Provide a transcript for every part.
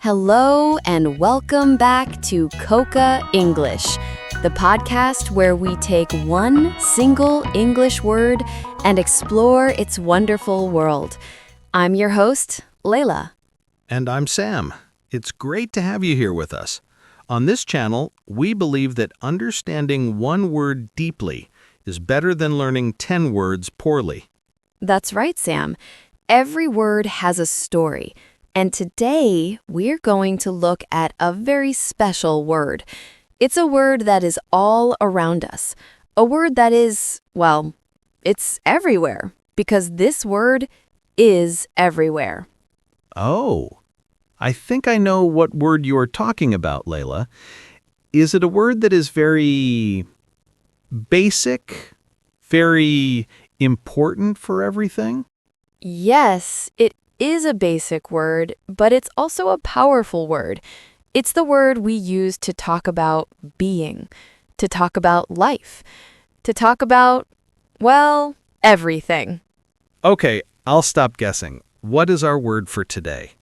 Hello and welcome back to Coca English, the podcast where we take one single English word and explore its wonderful world. I'm your host, Layla. And I'm Sam. It's great to have you here with us. On this channel, we believe that understanding one word deeply is better than learning 10 words poorly. That's right, Sam. Every word has a story. And today, we're going to look at a very special word. It's a word that is all around us. A word that is, well, it's everywhere, because this word is everywhere. Oh, I think I know what word you're talking about, Layla. Is it a word that is very basic, very important for everything? Yes, it is a basic word, but it's also a powerful word. It's the word we use to talk about being, to talk about life, to talk about, well, everything. Okay, I'll stop guessing. What is our word for today?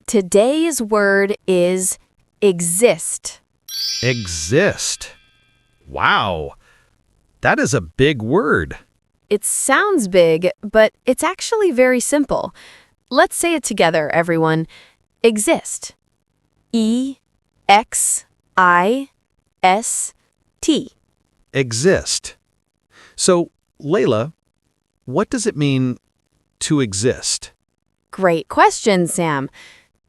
Today's word is exist. Exist. Wow, that is a big word. It sounds big, but it's actually very simple. Let's say it together, everyone. Exist. E-X-I-S-T. Exist. So, Layla, what does it mean to exist? Great question, Sam.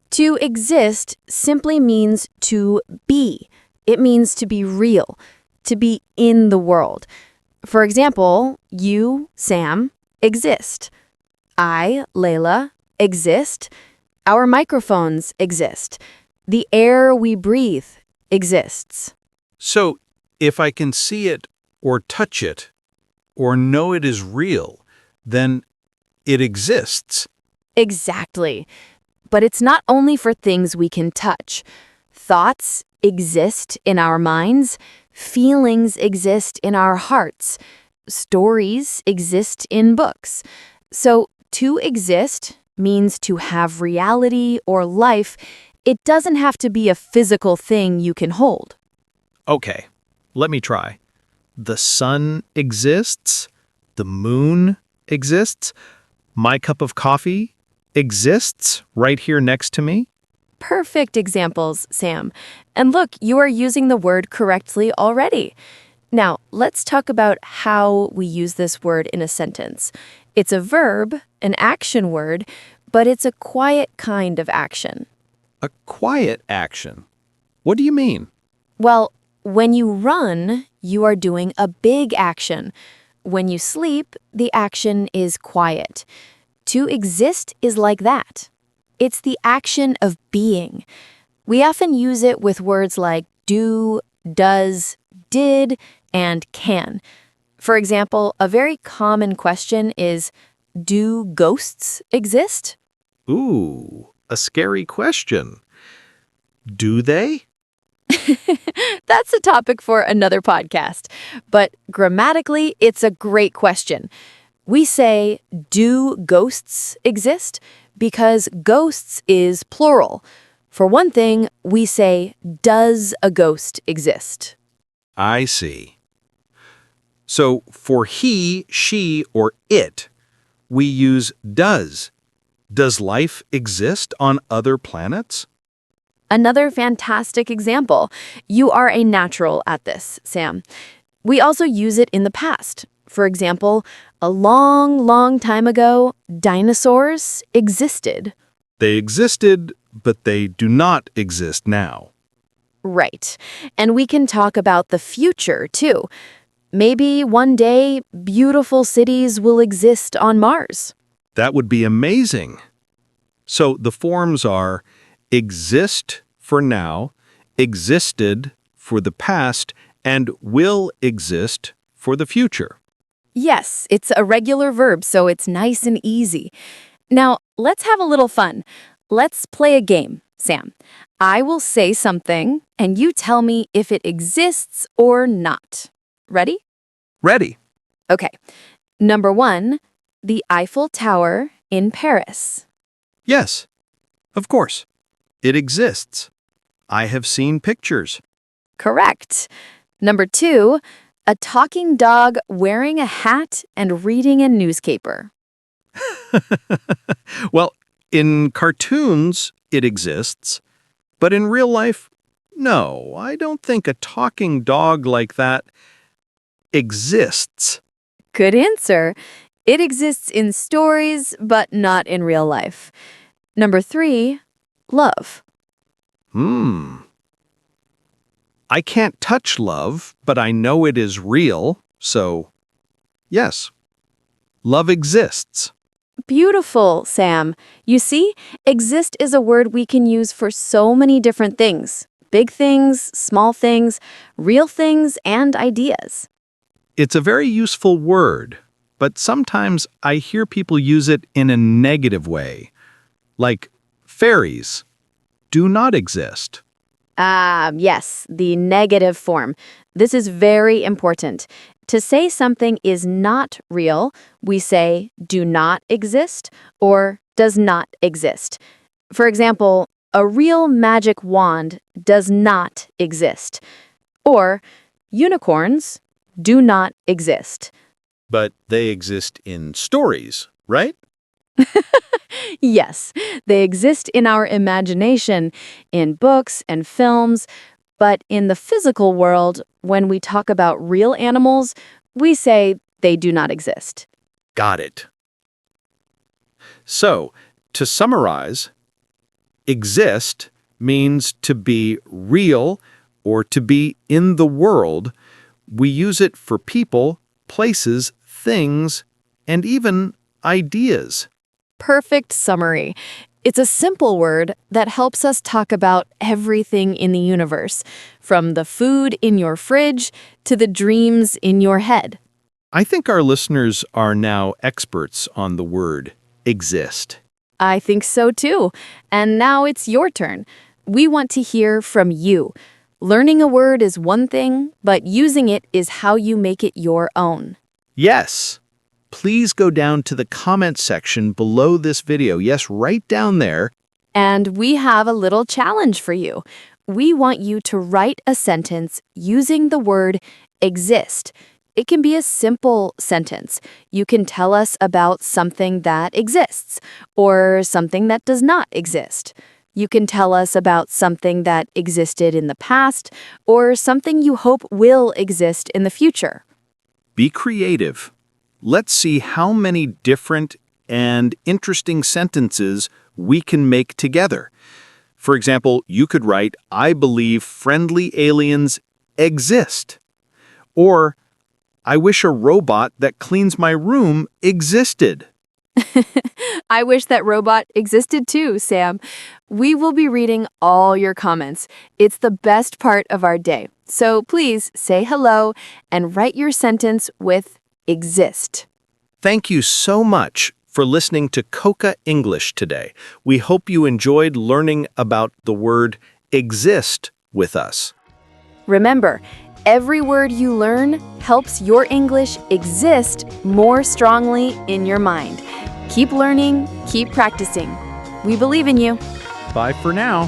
To exist simply means to be. It means to be real, to be in the world. For example, you, Sam, exist. I, Layla, exist. Our microphones exist. The air we breathe exists. So, if I can see it or touch it or know it is real, then it exists. Exactly. But it's not only for things we can touch. Thoughts exist in our minds. Feelings exist in our hearts. Stories exist in books. So, to exist means to have reality or life. It doesn't have to be a physical thing you can hold. Okay, let me try. The sun exists. The moon exists. My cup of coffee exists right here next to me. Perfect examples, Sam. And look, you are using the word correctly already. Now, let's talk about how we use this word in a sentence. It's a verb, an action word, but it's a quiet kind of action. A quiet action. What do you mean? Well, when you run, you are doing a big action. When you sleep, the action is quiet. To exist is like that. It's the action of being. We often use it with words like do, does, did, and can. For example, a very common question is, do ghosts exist? Ooh, a scary question. Do they? That's a topic for another podcast. But grammatically, it's a great question. We say, do ghosts exist? Because ghosts is plural. For one thing, we say, does a ghost exist? I see. So for he, she, or it, we use does. Does life exist on other planets? Another fantastic example. You are a natural at this, Sam. We also use it in the past. For example, a long, long time ago, dinosaurs existed. They existed, but they do not exist now. Right. And we can talk about the future, too. Maybe one day, beautiful cities will exist on Mars. That would be amazing. So the forms are exist for now, existed for the past, and will exist for the future. Yes, it's a regular verb, so it's nice and easy. Now, let's have a little fun. Let's play a game, Sam. I will say something, and you tell me if it exists or not. Ready? Ready. Okay. Number 1, the Eiffel Tower in Paris. Yes, of course. It exists. I have seen pictures. Correct. Number 2, a talking dog wearing a hat and reading a newspaper. Well, in cartoons, it exists. But in real life, no, I don't think a talking dog like that exists. Good answer. It exists in stories, but not in real life. Number 3, love. I can't touch love, but I know it is real, so yes, love exists. Beautiful, Sam. You see, exist is a word we can use for so many different things. Big things, small things, real things, and ideas. It's a very useful word, but sometimes I hear people use it in a negative way, like fairies do not exist. Yes, the negative form. This is very important. To say something is not real, we say do not exist or does not exist. For example, a real magic wand does not exist. Or unicorns do not exist. But they exist in stories, right? Yes, they exist in our imagination, in books and films, but in the physical world, when we talk about real animals, we say they do not exist. Got it. So, to summarize, exist means to be real or to be in the world. We use it for people, places, things, and even ideas. Perfect summary. It's a simple word that helps us talk about everything in the universe, from the food in your fridge to the dreams in your head. I think our listeners are now experts on the word exist. I think so too. And now it's your turn. We want to hear from you. Learning a word is one thing, but using it is how you make it your own. Yes. Please go down to the comment section below this video. Yes, right down there. And we have a little challenge for you. We want you to write a sentence using the word exist. It can be a simple sentence. You can tell us about something that exists or something that does not exist. You can tell us about something that existed in the past or something you hope will exist in the future. Be creative. Let's see how many different and interesting sentences we can make together. For example, you could write, I believe friendly aliens exist. Or, I wish a robot that cleans my room existed. I wish that robot existed too, Sam. We will be reading all your comments. It's the best part of our day. So please say hello and write your sentence with exist. Thank you so much for listening to Coca English today. We hope you enjoyed learning about the word exist with us. Remember, every word you learn helps your English exist more strongly in your mind. Keep learning, keep practicing. We believe in you. Bye for now.